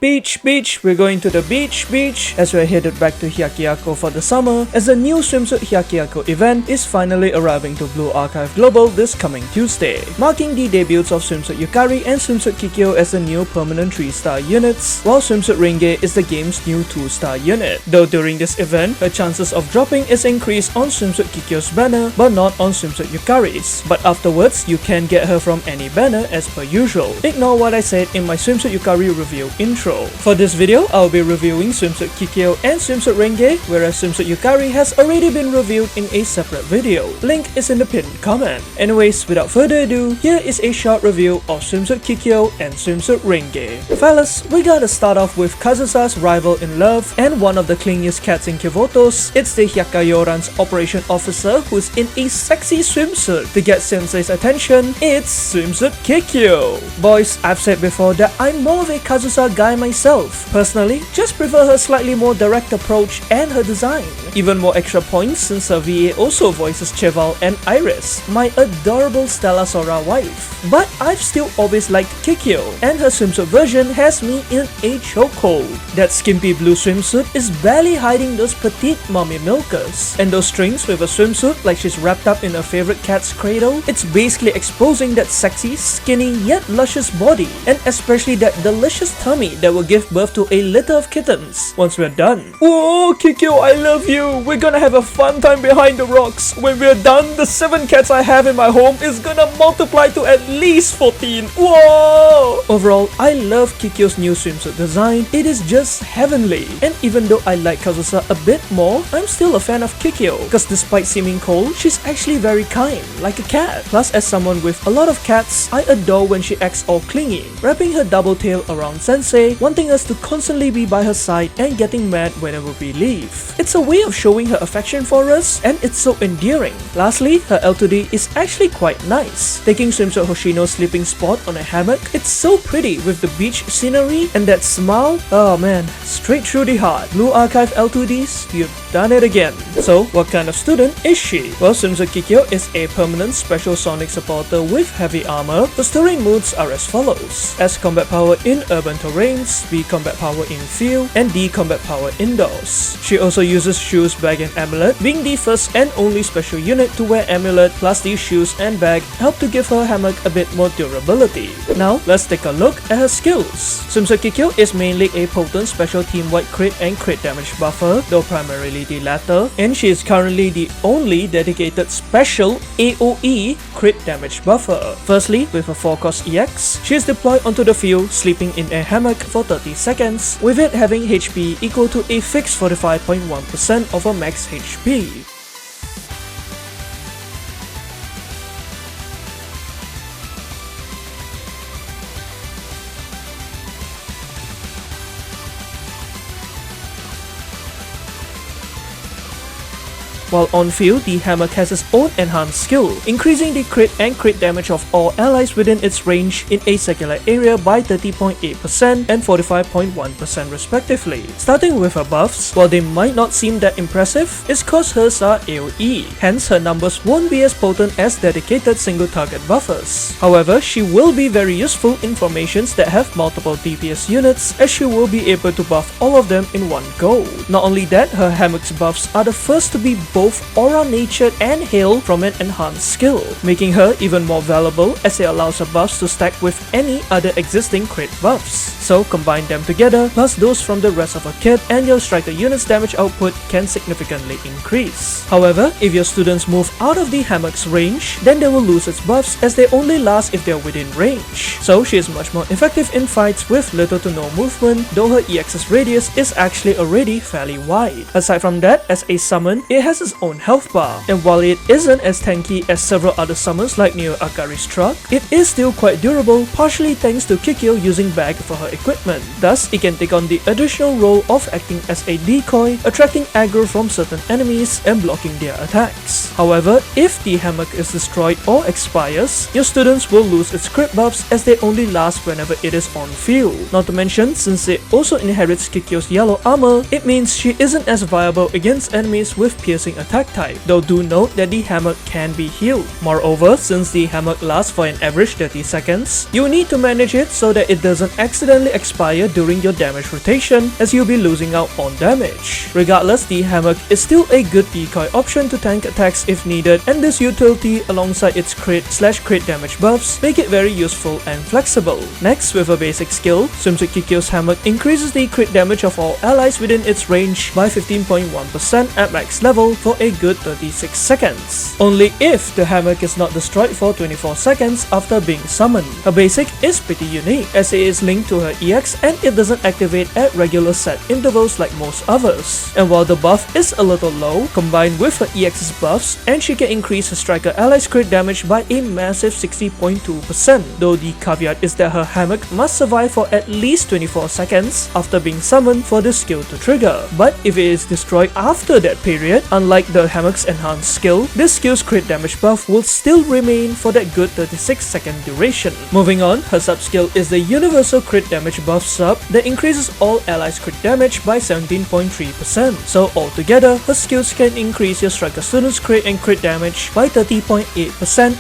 Beach, we're going to the beach, as we're headed back to HYAKKIYAKO for the summer, as the new swimsuit HYAKKIYAKO event is finally arriving to Blue Archive Global this coming Tuesday, marking the debuts of Swimsuit Yukari and Swimsuit Kikyou as the new permanent 3-star units, while Swimsuit Renge is the game's new 2-star unit. Though during this event, her chances of dropping is increased on Swimsuit Kikyou's banner, but not on Swimsuit Yukari's. But afterwards, you can get her from any banner as per usual. Ignore what I said in my Swimsuit Yukari review intro. For this video, I'll be reviewing Swimsuit Kikyou and Swimsuit Renge, whereas Swimsuit Yukari has already been reviewed in a separate video. Link is in the pinned comment. Anyways, without further ado, here is a short review of Swimsuit Kikyou and Swimsuit Renge. Fellas, we gotta start off with Kazusa's rival in love and one of the clingiest cats in Kyoto's. It's the HyakkaRyouran's operation officer who's in a sexy swimsuit. To get Sensei's attention, it's Swimsuit Kikyou. Boys, I've said before that I'm more of a Kazusa guy myself. Personally, just prefer her slightly more direct approach and her design. Even more extra points since her VA also voices Cheval and Iris, my adorable Stella Sora wife. But I've still always liked Kikyou, and her swimsuit version has me in a chokehold. That skimpy blue swimsuit is barely hiding those petite mommy milkers, and those strings with a swimsuit like she's wrapped up in her favorite cat's cradle, it's basically exposing that sexy, skinny yet luscious body, and especially that delicious tummy that will give birth to a litter of kittens once we're done. Whoa, Kikyou, I love you! We're gonna have a fun time behind the rocks. When we're done, the 7 cats I have in my home is gonna multiply to at least 14. Whoa! Overall, I love Kikyou's new swimsuit design. It is just heavenly. And even though I like Kazusa a bit more, I'm still a fan of Kikyou, because despite seeming cold, she's actually very kind, like a cat. Plus, as someone with a lot of cats, I adore when she acts all clingy, wrapping her double tail around Sensei, wanting us to constantly be by her side and getting mad whenever we leave. It's a way of showing her affection for us, and it's so endearing. Lastly, her L2D is actually quite nice. Taking Swimsuit Hoshino's sleeping spot on a hammock, it's so pretty with the beach scenery and that smile. Oh man, straight through the heart. Blue Archive L2Ds, you've done it again. So, what kind of student is she? Well, Swimsuit Kikyou is a permanent special sonic supporter with heavy armor. The terrain moves are as follows: S combat power in urban terrains, B combat power in field, and D combat power indoors. She also uses shoes, bag, and amulet, being the first and only special unit to wear amulet, plus these shoes and bag help to give her hammock a bit more durability. Now, let's take a look at her skills. Swimsuit Kikyou is mainly a potent special team-wide crit and crit damage buffer, though primarily the latter, and she is currently the only dedicated special AoE crit damage buffer. Firstly, with a 4-cost EX, she is deployed onto the field, sleeping in a hammock for 30 seconds, with it having HP equal to a fixed 45.1% of her max HP. While on field, the hammock has its own enhanced skill, increasing the crit and crit damage of all allies within its range in a circular area by 30.8% and 45.1% respectively. Starting with her buffs, while they might not seem that impressive, it's cause hers are AoE, hence her numbers won't be as potent as dedicated single target buffers. However, she will be very useful in formations that have multiple DPS units, as she will be able to buff all of them in one go. Not only that, her hammock's buffs are the first to be both aura natured and hail from an enhanced skill, making her even more valuable as it allows her buffs to stack with any other existing crit buffs. So combine them together plus those from the rest of her kit, and your striker unit's damage output can significantly increase. However, if your students move out of the hammock's range, then they will lose its buffs, as they only last if they are within range. So she is much more effective in fights with little to no movement, though her EX's radius is actually already fairly wide. Aside from that, as a summon, it has its own health bar, and while it isn't as tanky as several other summons like Neo Akari's truck, it is still quite durable, partially thanks to Kikyou using bag for her equipment. Thus, it can take on the additional role of acting as a decoy, attracting aggro from certain enemies and blocking their attacks. However, if the hammock is destroyed or expires, your students will lose its crit buffs as they only last whenever it is on field. Not to mention, since it also inherits Kikyou's yellow armor, it means she isn't as viable against enemies with piercing attack type, though do note that the hammock can be healed. Moreover, since the hammock lasts for an average 30 seconds, you need to manage it so that it doesn't accidentally expire during your damage rotation, as you'll be losing out on damage. Regardless, the hammock is still a good decoy option to tank attacks if needed, and this utility alongside its crit/crit damage buffs make it very useful and flexible. Next, with a basic skill, SWIMSUIT-I-I-ITS hammock increases the crit damage of all allies within its range by 15.1% at max level for a good 36 seconds. Only if the hammock is not destroyed for 24 seconds after being summoned. Her basic is pretty unique as it is linked to her EX and it doesn't activate at regular set intervals like most others. And while the buff is a little low, combined with her EX's buffs, and she can increase her striker allies crit damage by a massive 60.2%, though the caveat is that her hammock must survive for at least 24 seconds after being summoned for the skill to trigger. But if it is destroyed after that period, unlike the hammock's enhanced skill, this skill's crit damage buff will still remain for that good 36-second duration. Moving on, her sub-skill is the universal crit damage buff sub that increases all allies crit damage by 17.3%. So altogether, her skills can increase your striker student's crit and crit damage by 30.8%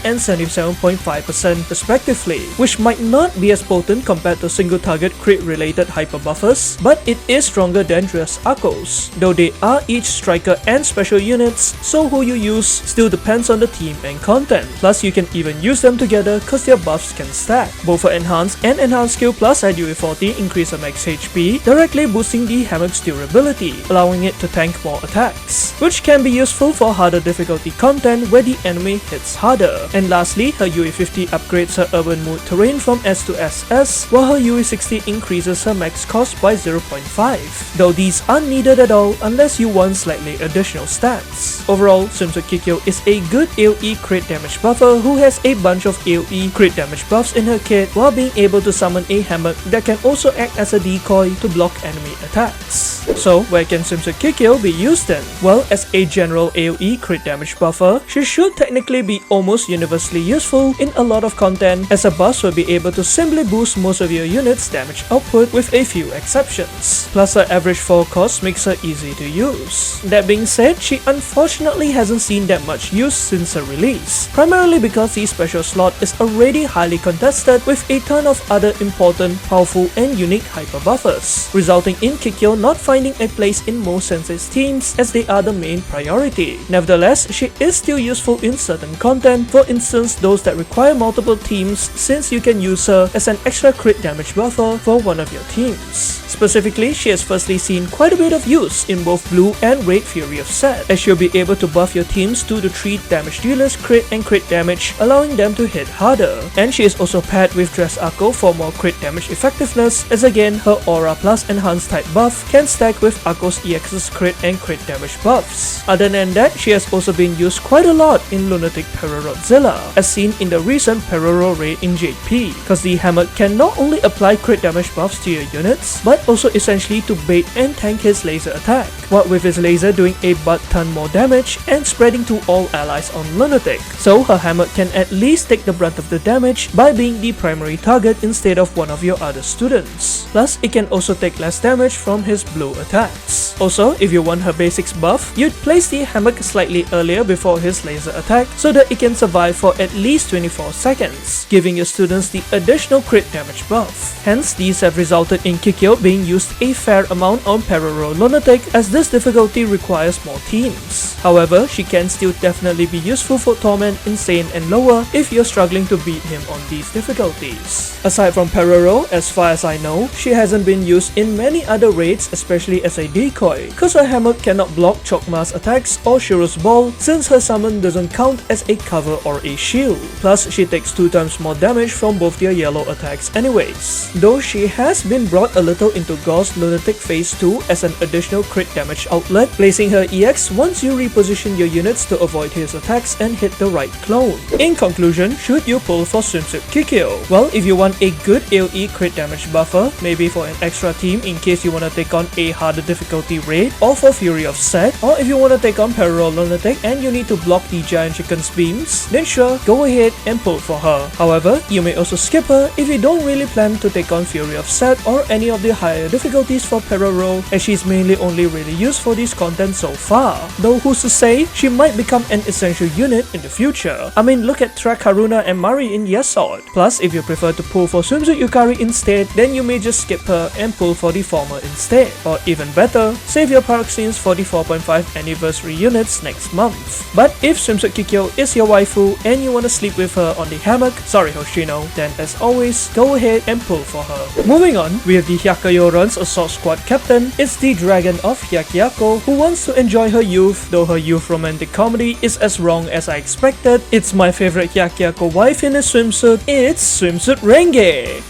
and 77.5% respectively, which might not be as potent compared to single target crit related hyper buffers, but it is stronger than just Akko's, though they are each striker and special units, so who you use still depends on the team and content. Plus, you can even use them together cause their buffs can stack. Both her enhanced and enhanced skill plus IDUA 40 increase her max HP, directly boosting the hammock's durability, allowing it to tank more attacks, which can be useful for harder difficulty content where the enemy hits harder. And lastly, her UE 50 upgrades her urban mood terrain from S to SS, while her UE 60 increases her max cost by 0.5, though these aren't needed at all unless you want slightly additional stats. Overall, SWIMSUIT-I-I-ITS is a good AoE crit damage buffer who has a bunch of AoE crit damage buffs in her kit while being able to summon a hammock that can also act as a decoy to block enemy attacks. So where can SWIMSUIT-I-I-ITS be used then? Well, as a general AoE crit damage buffer, she should technically be almost universally useful in a lot of content, as a buff will be able to simply boost most of your units' damage output with a few exceptions. Plus her average 4 cost makes her easy to use. That being said, she unfortunately hasn't seen that much use since her release, primarily because the special slot is already highly contested with a ton of other important, powerful and unique hyper buffers, resulting in Kikyou not finding a place in most Sensei's teams as they are the main priority. Nevertheless, she is still useful in certain content, for instance those that require multiple teams, since you can use her as an extra crit damage buffer for one of your teams. Specifically, she has firstly seen quite a bit of use in both Blue and Red Fury of Set, as she'll be able to buff your teams to the 3 damage dealers crit and crit damage, allowing them to hit harder. And she is also paired with Dress Akko for more crit damage effectiveness, as again her Aura plus enhanced type buff can stack with Akko's EX's crit and crit damage buffs. Other than that, she has also been used quite a lot in Lunatic Pararotzilla, as seen in the recent Pararo raid in JP, cause the hammock can not only apply crit damage buffs to your units, but also essentially to bait and tank his laser attack, what with his laser doing a butt ton more damage and spreading to all allies on Lunatic, so her hammock can at least take the brunt of the damage by being the primary target instead of one of your other students. Plus, it can also take less damage from his blue attacks. Also, if you want her basics buff, you'd place the hammock slightly earlier before his laser attack so that it can survive for at least 24 seconds, giving your students the additional crit damage buff. Hence, these have resulted in Kikyou being used a fair amount on Pararo Lunatic, as this difficulty requires more teams. However, she can still definitely be useful for Torment, Insane and lower if you're struggling to beat him on these difficulties. Aside from Pararo, as far as I know, she hasn't been used in many other raids, especially as a decoy, cause her hammock cannot block Chokma's attacks or Shiro's ball, since her summon doesn't count as a cover or a shield. Plus, she takes 2 times more damage from both their yellow attacks anyways, though she has been brought a little into Gauss Lunatic Phase 2 as an additional crit damage outlet, placing her EX once you reposition your units to avoid his attacks and hit the right clone. In conclusion, should you pull for SWIMSUIT-I-I-ITS? Well, if you want a good AoE crit damage buffer, maybe for an extra team in case you want to take on a harder difficulty Fury Raid or for Fury of Set, or if you want to take on Parallel Lunatic and you need to block the Giant Chicken's beams, then sure, go ahead and pull for her. However, you may also skip her if you don't really plan to take on Fury of Set or any of the higher difficulties for Parallel, as she's mainly only really used for this content so far. Though who's to say, she might become an essential unit in the future. I mean, look at Haruna and Mari in Yesod. Plus, if you prefer to pull for Swimsuit Yukari instead, then you may just skip her and pull for the former instead. Or even better, save your paroxysms for the 4.5 anniversary units next month. But if Swimsuit Kikyou is your waifu and you want to sleep with her on the hammock, sorry Hoshino, then as always, go ahead and pull for her. Moving on, we have the HyakkaRyouran's Assault Squad captain. It's the dragon of HYAKKIYAKO who wants to enjoy her youth, though her youth romantic comedy is as wrong as I expected. It's my favorite HYAKKIYAKO wife in a swimsuit. It's Swimsuit Renge.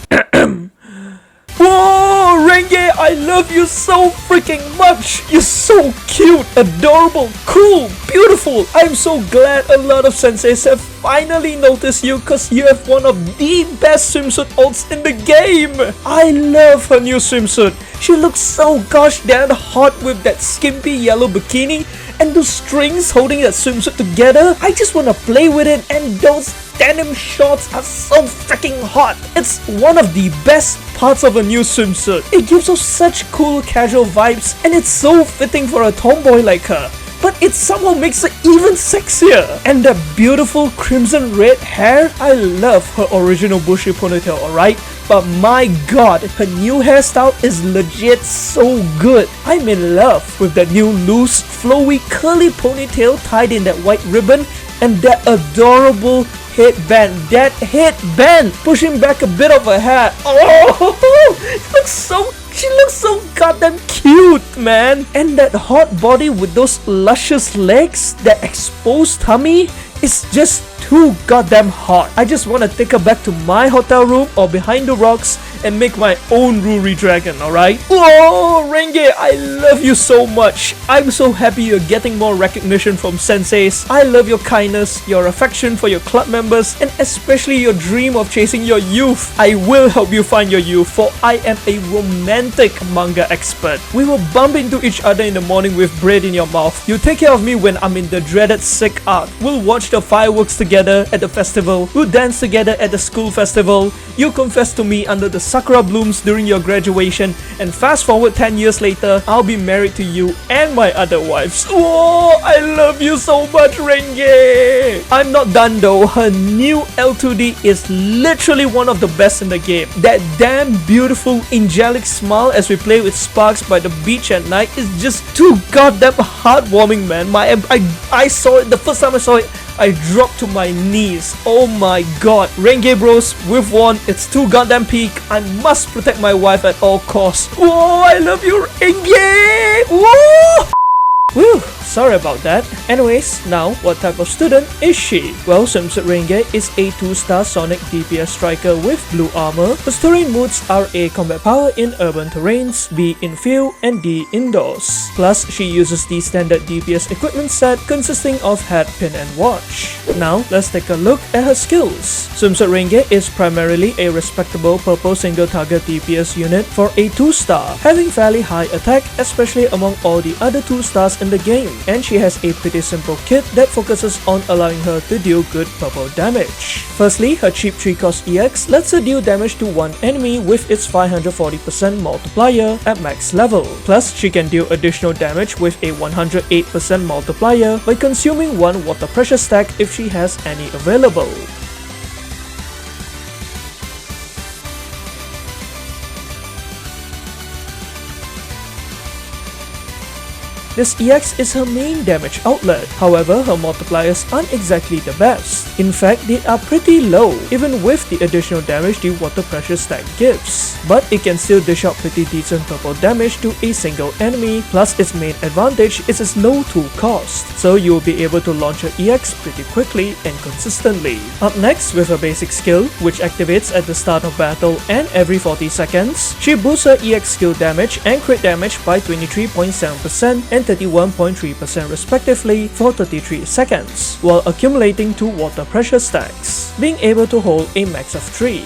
Whoa, Renge, I love you so freaking much! You're so cute, adorable, cool, beautiful! I'm so glad a lot of senseis have finally noticed you cause you have one of the best swimsuit ults in the game! I love her new swimsuit. She looks so gosh damn hot with that skimpy yellow bikini and those strings holding that swimsuit together. I just wanna play with it, and those denim shorts are so freaking hot. It's one of the best parts of a new swimsuit. It gives us such cool casual vibes, and it's so fitting for a tomboy like her. But it somehow makes it even sexier. And that beautiful crimson red hair, I love her original bushy ponytail, alright? But my god, her new hairstyle is legit so good. I'm in love with that new loose, flowy, curly ponytail tied in that white ribbon and that adorable headband. That headband pushing back a bit of her hair. Oh, she looks so goddamn cute, man. And that hot body with those luscious legs, that exposed tummy, is just too goddamn hot. I just want to take her back to my hotel room or behind the rocks and make my own Ruri dragon, alright? Whoa, Renge, I love you so much. I'm so happy you're getting more recognition from senseis. I love your kindness, your affection for your club members, and especially your dream of chasing your youth. I will help you find your youth, for I am a romantic manga expert. We will bump into each other in the morning with bread in your mouth. You take care of me when I'm in the dreaded sick arc. We'll watch the fireworks together at the festival. We'll dance together at the school festival. You confess to me under the sakura blooms during your graduation, and fast forward 10 years later, I'll be married to you and my other wives. Whoa, I love you so much, Renge! I'm not done though. Her new L2D is literally one of the best in the game. That damn beautiful angelic smile as we play with sparks by the beach at night is just too goddamn heartwarming, man. I saw it the first time I saw it. I dropped to my knees. Oh my god. Renge bros, we've won. It's too goddamn peak. I must protect my wife at all costs. Whoa, I love you, Renge! Whoa! Whew, sorry about that. Anyways, now what type of student is she? Well, Swimsuit Renge is a 2-star Sonic DPS striker with blue armor. Her story modes are A. Combat power in urban terrains, B. in field, and D. indoors. Plus, she uses the standard DPS equipment set consisting of hat, pin, and watch. Now, let's take a look at her skills. Swimsuit Renge is primarily a respectable purple single target DPS unit for a 2-star, having fairly high attack, especially among all the other 2-stars in the game, and she has a pretty simple kit that focuses on allowing her to deal good purple damage. Firstly, her cheap 3-cost EX lets her deal damage to one enemy with its 540% multiplier at max level. Plus, she can deal additional damage with a 108% multiplier by consuming one water pressure stack if she has any available. This EX is her main damage outlet. However, her multipliers aren't exactly the best. In fact, they are pretty low, even with the additional damage the water pressure stack gives. But it can still dish out pretty decent purple damage to a single enemy, plus its main advantage is its low tool cost, so you will be able to launch her EX pretty quickly and consistently. Up next, with her basic skill, which activates at the start of battle and every 40 seconds, she boosts her EX skill damage and crit damage by 23.7% and 31.3% respectively for 33 seconds, while accumulating 2 water pressure stacks, being able to hold a max of 3.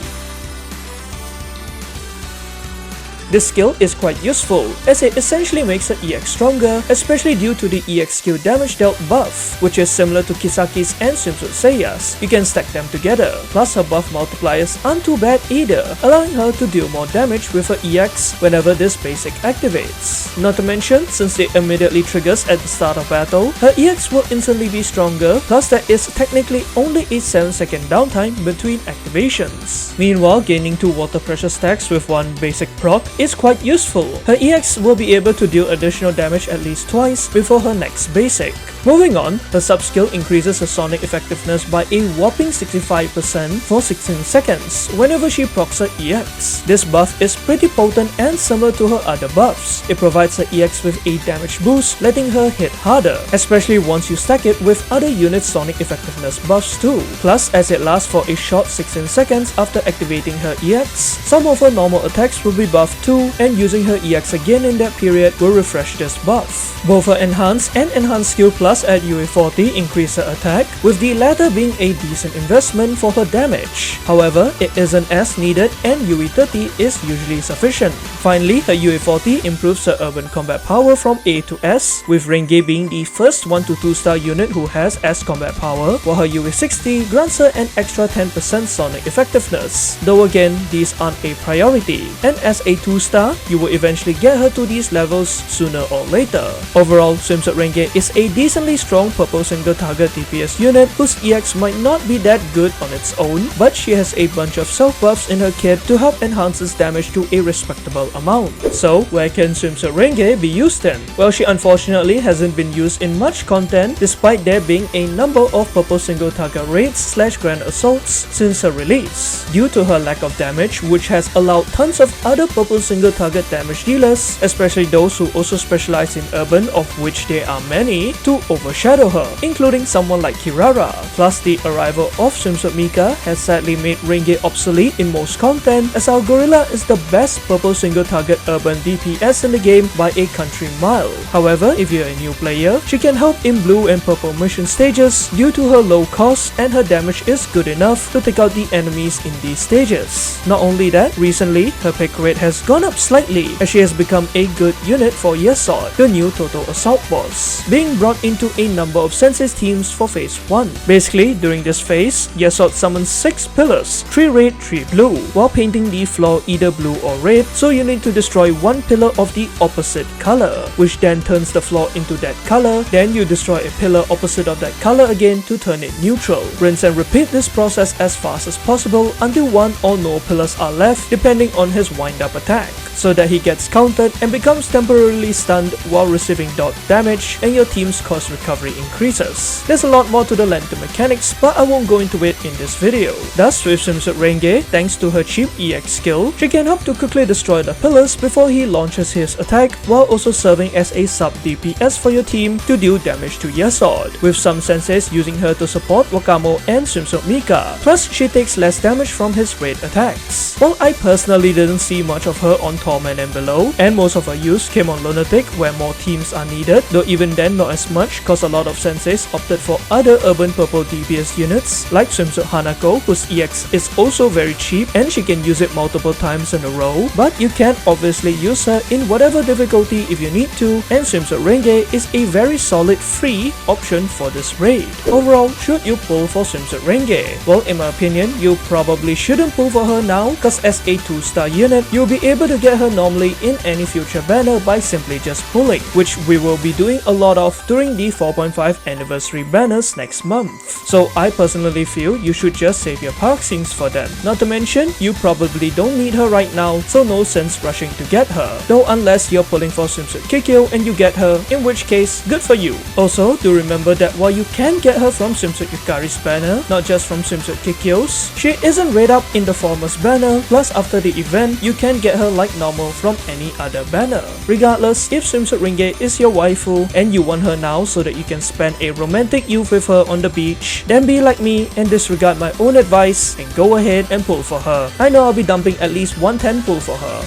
This skill is quite useful as it essentially makes her EX stronger, especially due to the EX skill damage dealt buff, which is similar to Kisaki's and SWIMSUIT-I-I-ITS. You can stack them together, plus her buff multipliers aren't too bad either, allowing her to deal more damage with her EX whenever this basic activates. Not to mention, since it immediately triggers at the start of battle, her EX will instantly be stronger, plus there is technically only a 7-second downtime between activations. Meanwhile, gaining 2 water pressure stacks with one basic proc is quite useful. Her EX will be able to deal additional damage at least twice before her next basic. Moving on, her sub-skill increases her sonic effectiveness by a whopping 65% for 16 seconds whenever she procs her EX. This buff is pretty potent and similar to her other buffs. It provides her EX with a damage boost, letting her hit harder, especially once you stack it with other units' sonic effectiveness buffs too. Plus, as it lasts for a short 16 seconds after activating her EX, some of her normal attacks will be buffed too, and using her EX again in that period will refresh this buff. Both her Enhance and Enhance skill plus at UA40 increase her attack, with the latter being a decent investment for her damage. However, it isn't as needed and UE30 is usually sufficient. Finally, her UA40 improves her urban combat power from A to S, with Renge being the first 1 to 2 star unit who has S combat power, while her UA60 grants her an extra 10% sonic effectiveness, though again, these aren't a priority, and as a 2 star, you will eventually get her to these levels sooner or later. Overall, SWIMSUIT Renge is a decently strong purple single target DPS unit whose EX might not be that good on its own, but she has a bunch of self buffs in her kit to help enhance its damage to a respectable amount. So, where can SWIMSUIT Renge be used then? Well, she unfortunately hasn't been used in much content despite there being a number of purple single target raids / grand assaults since her release. Due to her lack of damage, which has allowed tons of other purple single target damage dealers, especially those who also specialize in urban, of which there are many, to overshadow her, including someone like Kirara. Plus, the arrival of SWIMSUIT Mika has sadly made Renge obsolete in most content, as our gorilla is the best purple single target urban DPS in the game by a country mile. However, if you're a new player, she can help in blue and purple mission stages due to her low cost, and her damage is good enough to take out the enemies in these stages. Not only that, recently, her pick rate has gone up slightly as she has become a good unit for YESOD, the new total assault boss, being brought into a number of Sensei's teams for phase 1. Basically, during this phase, YESOD summons 6 pillars, 3 red, 3 blue, while painting the floor either blue or red, so you need to destroy one pillar of the opposite color, which then turns the floor into that color. Then you destroy a pillar opposite of that color again to turn it neutral. Rinse and repeat this process as fast as possible until one or no pillars are left, depending on his wind-up attack, so that he gets countered and becomes temporarily stunned while receiving dot damage, and your team's cost recovery increases. There's a lot more to the lantern mechanics, but I won't go into it in this video. Thus, with SWIMSUIT Renge, thanks to her cheap EX skill, she can help to quickly destroy the pillars before he launches his attack, while also serving as a sub DPS for your team to deal damage to YESOD, with some senseis using her to support Wakamo and SWIMSUIT Mika. Plus, she takes less damage from his raid attacks. While I personally didn't see much of her on Torment and below, and most of her use came on Lunatic where more teams are needed, though even then not as much cause a lot of senseis opted for other urban purple DPS units like SWIMSUIT Hanako, whose EX is also very cheap and she can use it multiple times in a row, but you can obviously use her in whatever difficulty if you need to, and SWIMSUIT Renge is a very solid free option for this raid. Overall, should you pull for SWIMSUIT Renge? Well, in my opinion, you probably shouldn't pull for her now, cause as a 2-star unit, you'll be able to get her normally in any future banner by simply just pulling, which we will be doing a lot of during the 4.5 anniversary banners next month. So I personally feel you should just save your park scenes for them. Not to mention, you probably don't need her right now, so no sense rushing to get her, though unless you're pulling for SWIMSUIT Kikyou and you get her, in which case, good for you. Also, do remember that while you can get her from SWIMSUIT Yukari's banner, not just from SWIMSUIT Kikyou's, she isn't read up in the former's banner, plus after the event, you can get her like normal from any other banner. Regardless, if SWIMSUIT Renge is your waifu and you want her now so that you can spend a romantic youth with her on the beach, then be like me and disregard my own advice and go ahead and pull for her. I know I'll be dumping at least 110 pull for her.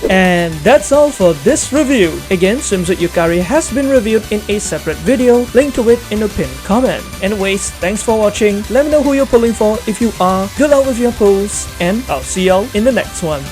And that's all for this review. Again, Swimsuit Yukari has been reviewed in a separate video, link to it in the pinned comment. Anyways, thanks for watching. Let me know who you're pulling for if you are. Good luck with your pulls, and I'll see y'all in the next one.